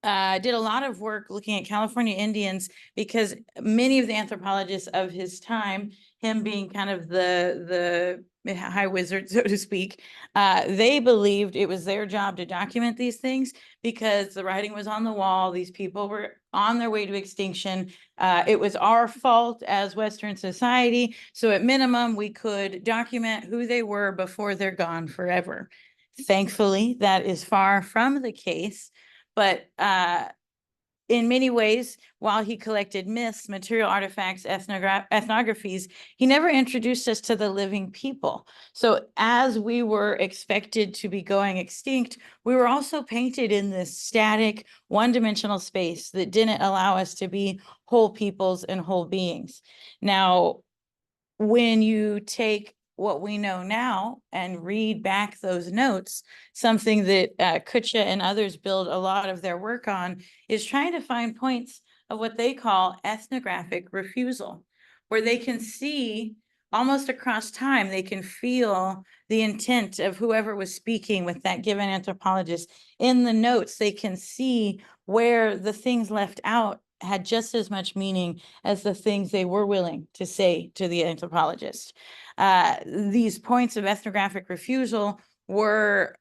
S1: did a lot of work looking at California Indians, because many of the anthropologists of his time, him being kind of the high wizard, so to speak, they believed it was their job to document these things because the writing was on the wall. These people were on their way to extinction. It was our fault as Western society. So at minimum, we could document who they were before they're gone forever. Thankfully, that is far from the case. But in many ways, while he collected myths, material artifacts, ethnographies, he never introduced us to the living people. So as we were expected to be going extinct, we were also painted in this static, one-dimensional space that didn't allow us to be whole peoples and whole beings. Now, when you take what we know now and read back those notes, something that Cutcha and others build a lot of their work on is trying to find points of what they call ethnographic refusal, where they can see almost across time, they can feel the intent of whoever was speaking with that given anthropologist. In the notes, they can see where the things left out had just as much meaning as the things they were willing to say to the anthropologist. These points of ethnographic refusal were,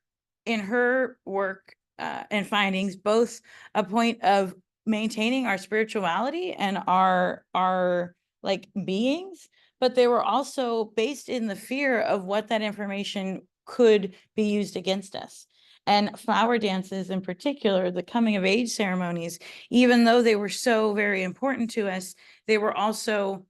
S1: in her work and findings, both a point of maintaining our spirituality and our like beings, but they were also based in the fear of what that information could be used against us. And flower dances in particular, the coming of age ceremonies, even though they were so very important to us, they were also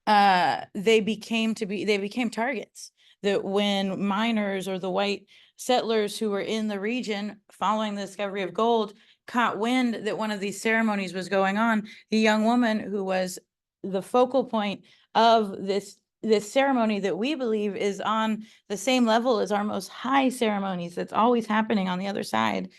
S1: they became targets. That when miners or the white settlers who were in the region following the discovery of gold caught wind that one of these ceremonies was going on, the young woman who was the focal point of this ceremony that we believe is on the same level as our most high ceremonies, that's always happening on the other side,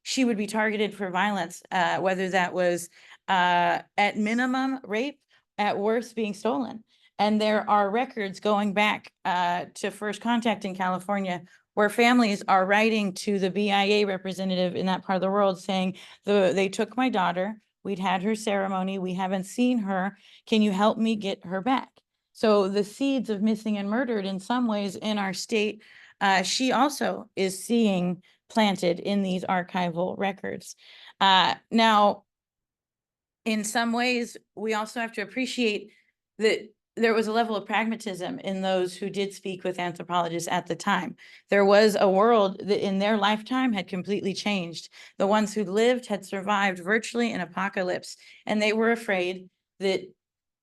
S1: she would be targeted for violence, whether that was at minimum rape, at worst being stolen. And there are records going back to first contact in California where families are writing to the BIA representative in that part of the world saying, they took my daughter, we'd had her ceremony, we haven't seen her, can you help me get her back? So the seeds of missing and murdered in some ways in our state, she also is seeing planted in these archival records. Now, in some ways, we also have to appreciate that there was a level of pragmatism in those who did speak with anthropologists at the time. There was a world that in their lifetime had completely changed. The ones who lived had survived virtually an apocalypse, and they were afraid that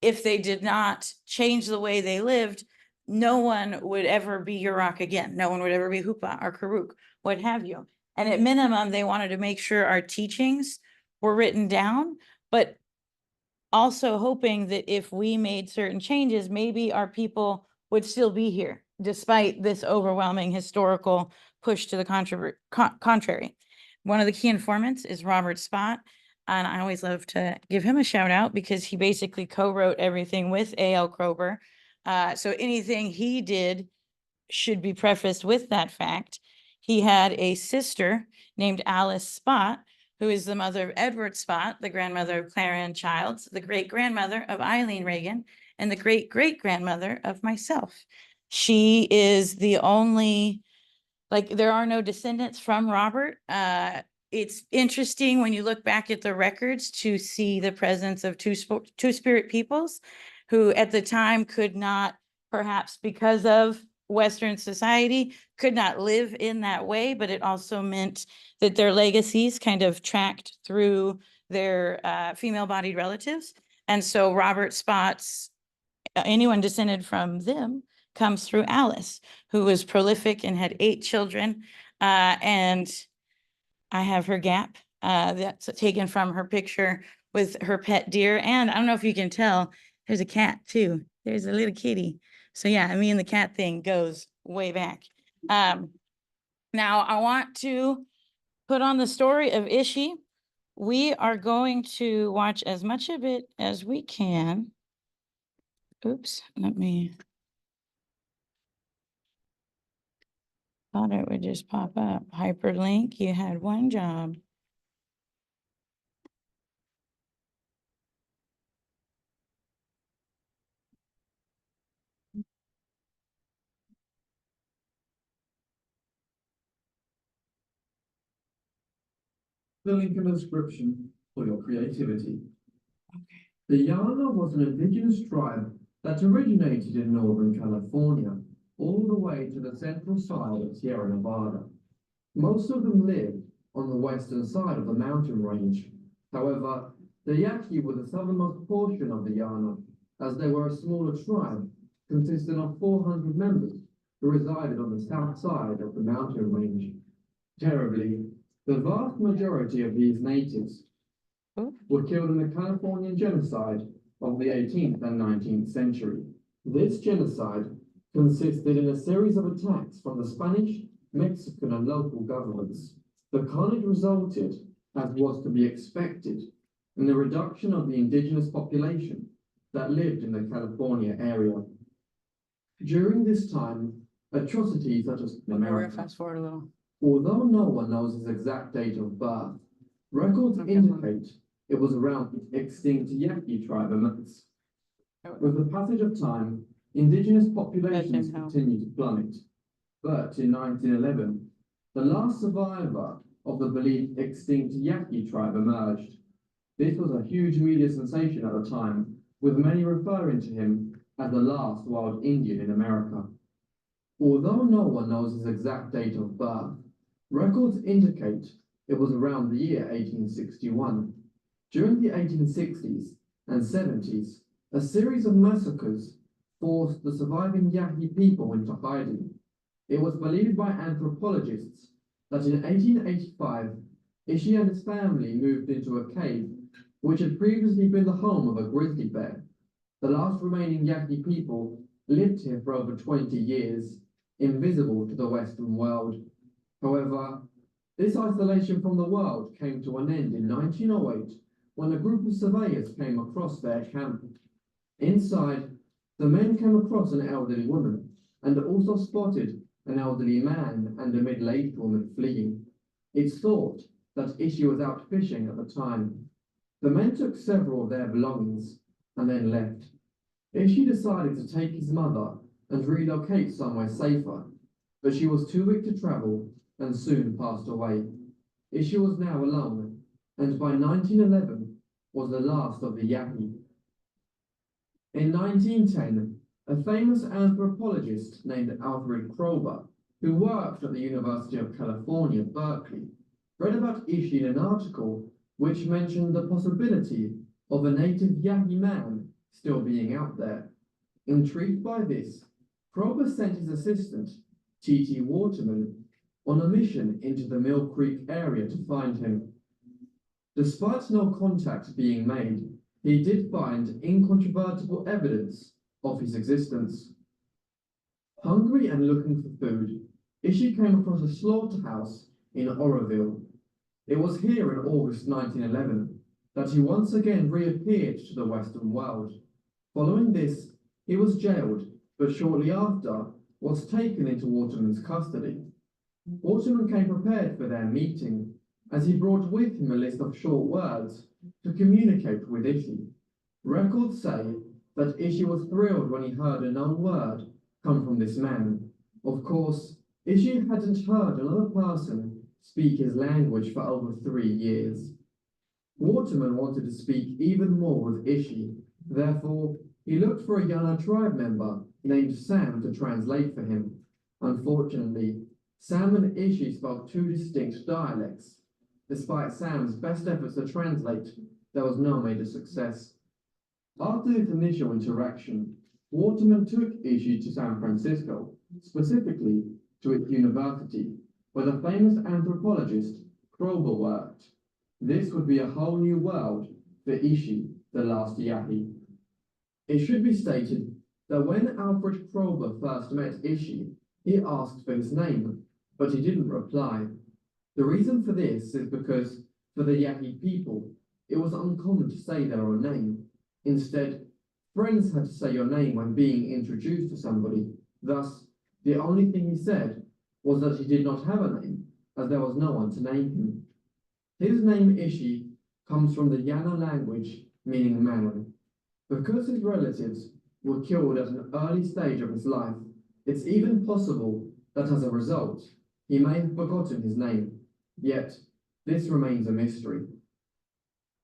S1: if they did not change the way they lived, no one would ever be Yurok again. No one would ever be Hupa or Karuk, what have you. And at minimum, they wanted to make sure our teachings were written down, but also hoping that if we made certain changes, maybe our people would still be here, despite this overwhelming historical push to the contrary. One of the key informants is Robert Spott, and I always love to give him a shout out because he basically co-wrote everything with A.L. Kroeber. So anything he did should be prefaced with that fact. He had a sister named Alice Spott, who is the mother of Edward Spott, the grandmother of Clara Childs, the great-grandmother of Eileen Reagan, and the great-great-grandmother of myself. She is the only, like, there are no descendants from Robert. It's interesting when you look back at the records to see the presence of two-spirit peoples who at the time could not, perhaps because of Western society, could not live in that way, but it also meant that their legacies kind of tracked through their female-bodied relatives. And so Robert Spott's, anyone descended from them comes through Alice, who was prolific and had 8 children. And I have her gap that's taken from her picture with her pet deer. And I don't know if you can tell, there's a cat too. There's a little kitty. So yeah, me and the cat thing goes way back. Now I want to put on the story of Ishi. We are going to watch as much of it as we can. Oops, let me. Thought it would just pop up. Hyperlink, you had one job.
S4: The link in the description for your creativity. The Yana was an indigenous tribe that originated in Northern California, all the way to the central side of Sierra Nevada. Most of them lived on the western side of the mountain range. However, the Yaqui were the southernmost portion of the Yana, as they were a smaller tribe consisting of 400 members who resided on the south side of the mountain range. Terribly, the vast majority of these natives were killed in the Californian genocide of the 18th and 19th century. This genocide consisted in a series of attacks from the Spanish, Mexican, and local governments. The carnage resulted, as was to be expected, in the reduction of the indigenous population that lived in the California area. During this time, atrocities such as
S1: We're
S4: America,
S1: fast forward a little.
S4: although no one knows his exact date of birth, records
S1: Okay.
S4: indicate it was around the extinct Yaqui tribe amongst. With the passage of time, indigenous populations
S1: help.
S4: continued to plummet. But in 1911, the last survivor of the believed extinct Yaqui tribe emerged. This was a huge media sensation at the time, with many referring to him as the last wild Indian in America. Although no one knows his exact date of birth, records indicate it was around the year 1861. During the 1860s and 70s, a series of massacres forced the surviving Yaqui people into hiding. It was believed by anthropologists that in 1885, Ishi and his family moved into a cave which had previously been the home of a grizzly bear. The last remaining Yaqui people lived here for over 20 years, invisible to the Western world. However, this isolation from the world came to an end in 1908 when a group of surveyors came across their camp. Inside, the men came across an elderly woman and also spotted an elderly man and a middle-aged woman fleeing. It's thought that Ishi was out fishing at the time. The men took several of their belongings and then left. Ishi decided to take his mother and relocate somewhere safer, but she was too weak to travel and soon passed away. Ishi was now alone, and by 1911 was the last of the Yaqui. In 1910, a famous anthropologist named Alfred Kroeber, who worked at the University of California, Berkeley, read about Ishi in an article which mentioned the possibility of a native Yaqui man still being out there. Intrigued by this, Kroeber sent his assistant, T.T. Waterman, on a mission into the Mill Creek area to find him. Despite no contact being made, he did find incontrovertible evidence of his existence. Hungry and looking for food, Ishi came across a slaughterhouse in Oroville. It was here in August 1911 that he once again reappeared to the Western world. Following this, he was jailed, but shortly after was taken into Waterman's custody. Waterman came prepared for their meeting, as he brought with him a list of short words to communicate with Ishi. Records say that Ishi was thrilled when he heard a known word come from this man. Of course, Ishi hadn't heard another person speak his language for over 3 years. Waterman wanted to speak even more with Ishi, therefore he looked for a Yana tribe member named Sam to translate for him. Unfortunately, Sam and Ishi spoke 2 distinct dialects. Despite Sam's best efforts to translate, there was no major success. After this initial interaction, Waterman took Ishi to San Francisco, specifically to its university, where the famous anthropologist Kroeber worked. This would be a whole new world for Ishi, the last Yaqui. It should be stated that when Alfred Kroeber first met Ishi, he asked for his name, but he didn't reply. The reason for this is because, for the Yaqui people, it was uncommon to say their own name. Instead, friends had to say your name when being introduced to somebody. Thus, the only thing he said was that he did not have a name, as there was no one to name him. His name Ishi comes from the Yana language, meaning man. Because his relatives were killed at an early stage of his life, it's even possible that as a result, he may have forgotten his name. Yet, this remains a mystery.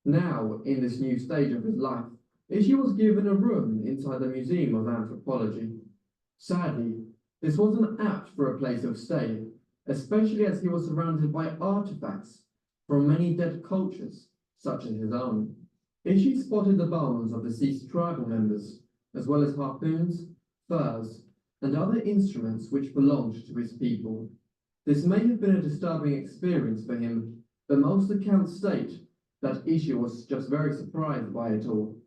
S4: Now, in this new stage of his life, Ishi was given a room inside the Museum of Anthropology. Sadly, this wasn't apt for a place of stay, especially as he was surrounded by artifacts from many dead cultures, such as his own. Ishi spotted the bones of deceased tribal members, as well as harpoons, furs, and other instruments which belonged to his people. This may have been a disturbing experience for him, but most accounts state that Ishi was just very surprised by it all.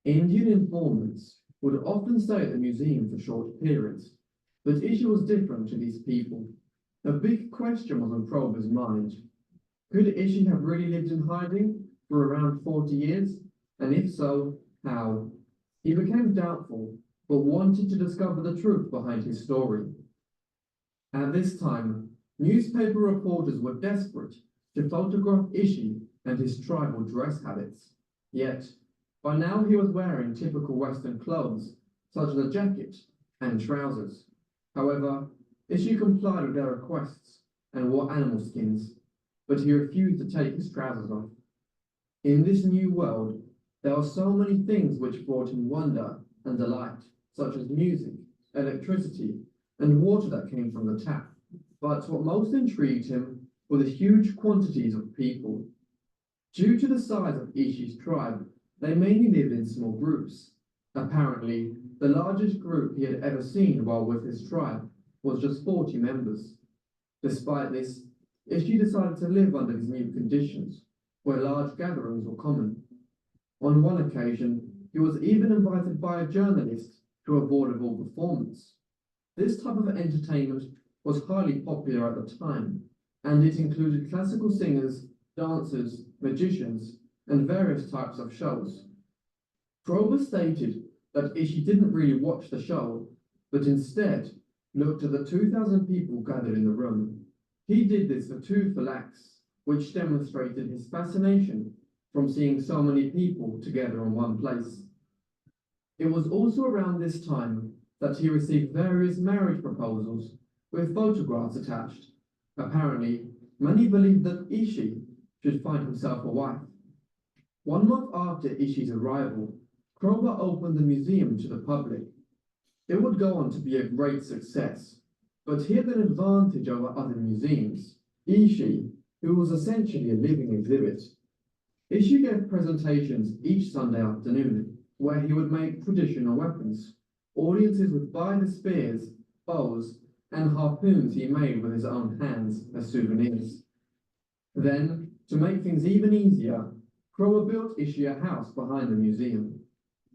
S4: Indian informants would often stay at the museum for short periods, but Ishi was different to these people. A big question was on Prober's mind. Could Ishi have really lived in hiding for around 40 years? And if so, how? He became doubtful, but wanted to discover the truth behind his story. At this time, newspaper reporters were desperate to photograph Ishi and his tribal dress habits. Yet, by now he was wearing typical Western clothes, such as a jacket and trousers. However, Ishi complied with their requests and wore animal skins, but he refused to take his trousers off. In this new world, there were so many things which brought him wonder and delight, such as music, electricity, and water that came from the tap. But what most intrigued him were the huge quantities of people. Due to the size of Ishi's tribe, they mainly lived in small groups. Apparently, the largest group he had ever seen while with his tribe was just 40 members. Despite this, Ishi decided to live under these new conditions, where large gatherings were common. On one occasion, he was even invited by a journalist to a vaudeville performance. This type of entertainment was highly popular at the time, and it included classical singers, dancers, magicians, and various types of shows. Prober stated that Ishi didn't really watch the show, but instead looked at the 2,000 people gathered in the room. He did this for two full acts, which demonstrated his fascination from seeing so many people together in one place. It was also around this time that he received various marriage proposals with photographs attached. Apparently, many believed that Ishi should find himself a wife. 1 month after Ishi's arrival, Prober opened the museum to the public. It would go on to be a great success, but he had an advantage over other museums. Ishi, who was essentially a living exhibit. Ishi gave presentations each Sunday afternoon, where he would make traditional weapons. Audiences would buy the spears, bows, and harpoons he made with his own hands as souvenirs. Then, to make things even easier, Prober built Ishi a house behind the museum.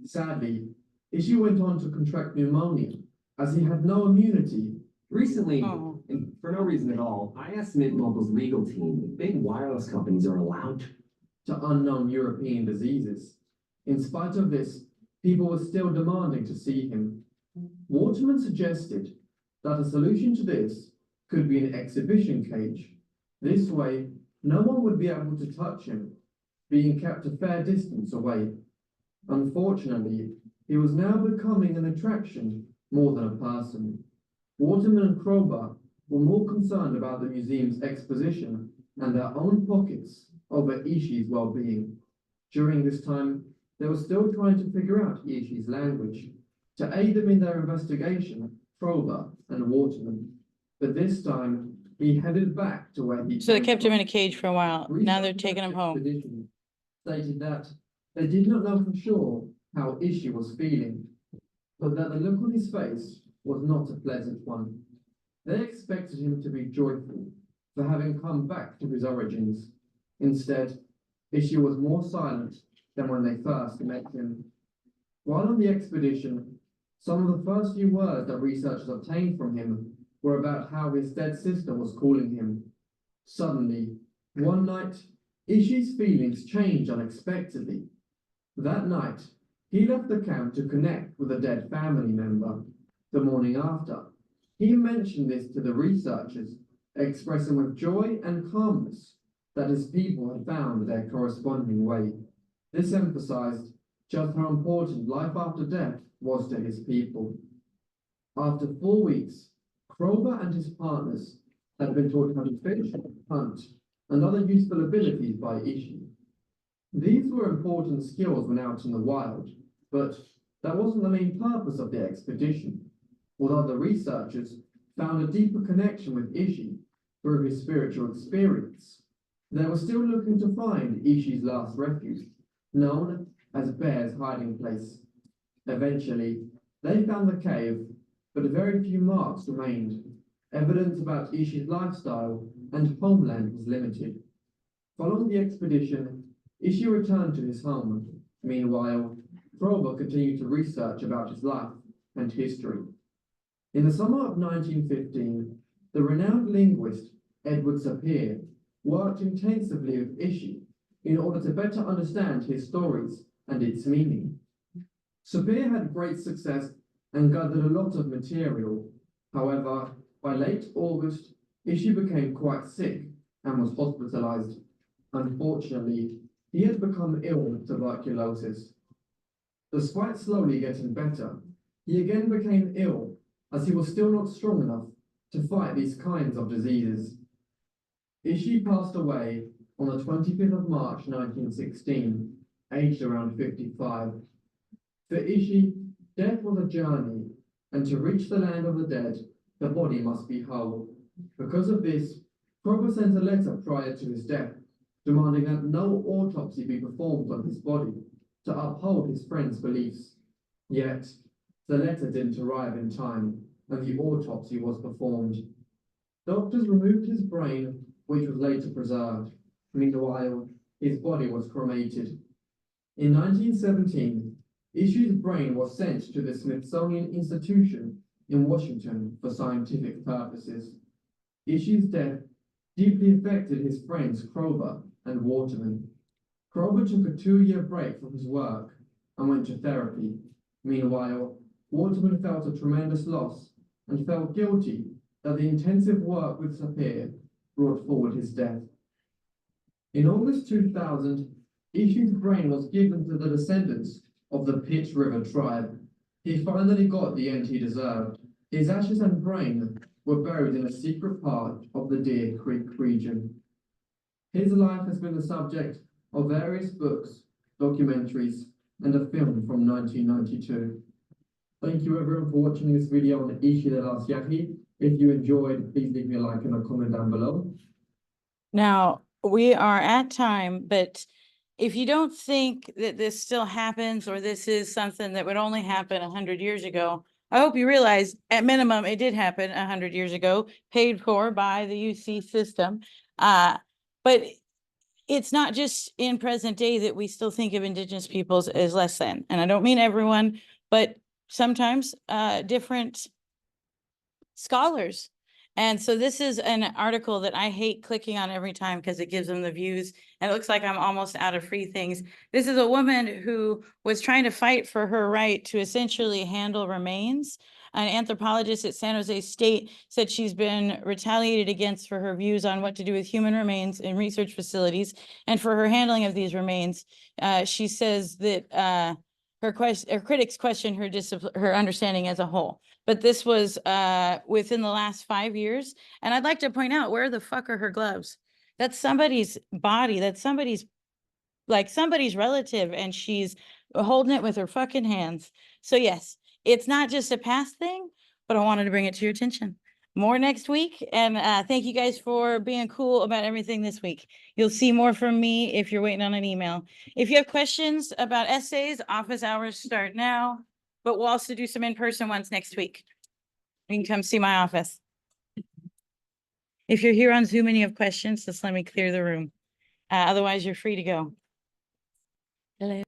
S4: Sadly, Ishi went on to contract pneumonia, as he had no immunity.
S5: Recently,
S1: Oh.
S5: and for no reason at all, I asked Mint Mobile's legal team if big wireless companies are allowed
S4: to unknown European diseases. In spite of this, people were still demanding to see him. Waterman suggested that a solution to this could be an exhibition cage. This way, no one would be able to touch him, being kept a fair distance away. Unfortunately, he was now becoming an attraction more than a person. Waterman and Prober were more concerned about the museum's exposition and their own pockets over Ishi's well-being. During this time, they were still trying to figure out Ishi's language. To aid them in their investigation, Prober and Waterman. But this time, he headed back to where he
S1: So they
S4: came
S1: kept him
S4: from.
S1: in a cage for a while. Now they're
S4: Researchers
S1: taking
S4: at
S1: him home.
S4: the expedition stated that they did not know for sure how Ishi was feeling, but that the look on his face was not a pleasant one. They expected him to be joyful for having come back to his origins. Instead, Ishi was more silent than when they first met him. While on the expedition, some of the first few words that researchers obtained from him were about how his dead sister was calling him. Suddenly, one night, Ishi's feelings changed unexpectedly. That night, he left the camp to connect with a dead family member. The morning after, he mentioned this to the researchers, expressing with joy and calmness that his people had found their corresponding way. This emphasized just how important life after death was to his people. After 4 weeks, Prober and his partners had been taught how to fish, hunt, and other useful abilities by Ishi. These were important skills when out in the wild, but that wasn't the main purpose of the expedition. Although the researchers found a deeper connection with Ishi through his spiritual experience, they were still looking to find Ishi's last refuge, known as Bear's hiding place. Eventually, they found the cave, but very few marks remained. Evidence about Ishi's lifestyle and homeland was limited. Following the expedition, Ishi returned to his home. Meanwhile, Kroeber continued to research about his life and history. In the summer of 1915, the renowned linguist Edward Sapir worked intensively with Ishi in order to better understand his stories and its meaning. Sapir had great success and gathered a lot of material. However, by late August, Ishi became quite sick and was hospitalized. Unfortunately, he had become ill with tuberculosis. Despite slowly getting better, he again became ill as he was still not strong enough to fight these kinds of diseases. Ishi passed away on the 25th of March 1916, aged around 55. For Ishi, death was a journey, and to reach the land of the dead, the body must be whole. Because of this, Kroeber sent a letter prior to his death, demanding that no autopsy be performed on his body to uphold his friend's beliefs. Yet, the letter didn't arrive in time, and the autopsy was performed. Doctors removed his brain, which was later preserved. Meanwhile, his body was cremated. In 1917, Ishi's brain was sent to the Smithsonian Institution in Washington for scientific purposes. Ishi's death deeply affected his friends Kroeber and Waterman. Kroeber took a 2-year break from his work and went to therapy. Meanwhile, Waterman felt a tremendous loss and felt guilty that the intensive work with Sapir brought forward his death. In August 2000, Ishi's brain was given to the descendants of the Pitt River tribe. He finally got the end he deserved. His ashes and brain were buried in a secret part of the Deer Creek region. His life has been the subject of various books, documentaries, and a film from 1992. Thank you everyone for watching this video on Ishi the Last Yaqui. If you enjoyed, please leave me a like and a comment down below.
S1: Now, we are at time, but if you don't think that this still happens or this is something that would only happen 100 years ago, I hope you realize at minimum it did happen 100 years ago, paid for by the UC system. But it's not just in present day that we still think of Indigenous peoples as less than. And I don't mean everyone, but sometimes different scholars. And so this is an article that I hate clicking on every time because it gives them the views. And it looks like I'm almost out of free things. This is a woman who was trying to fight for her right to essentially handle remains. An anthropologist at San Jose State said she's been retaliated against for her views on what to do with human remains in research facilities and for her handling of these remains. She says that her critics question her understanding as a whole. But this was within the last 5 years. And I'd like to point out, where the fuck are her gloves? That's somebody's body. That's somebody's relative, and she's holding it with her fucking hands. So yes, it's not just a past thing, but I wanted to bring it to your attention. More next week. And thank you guys for being cool about everything this week. You'll see more from me if you're waiting on an email. If you have questions about essays, office hours start now, but we'll also do some in-person ones next week. You can come see my office. If you're here on Zoom and you have questions, just let me clear the room. Otherwise, you're free to go. Hello.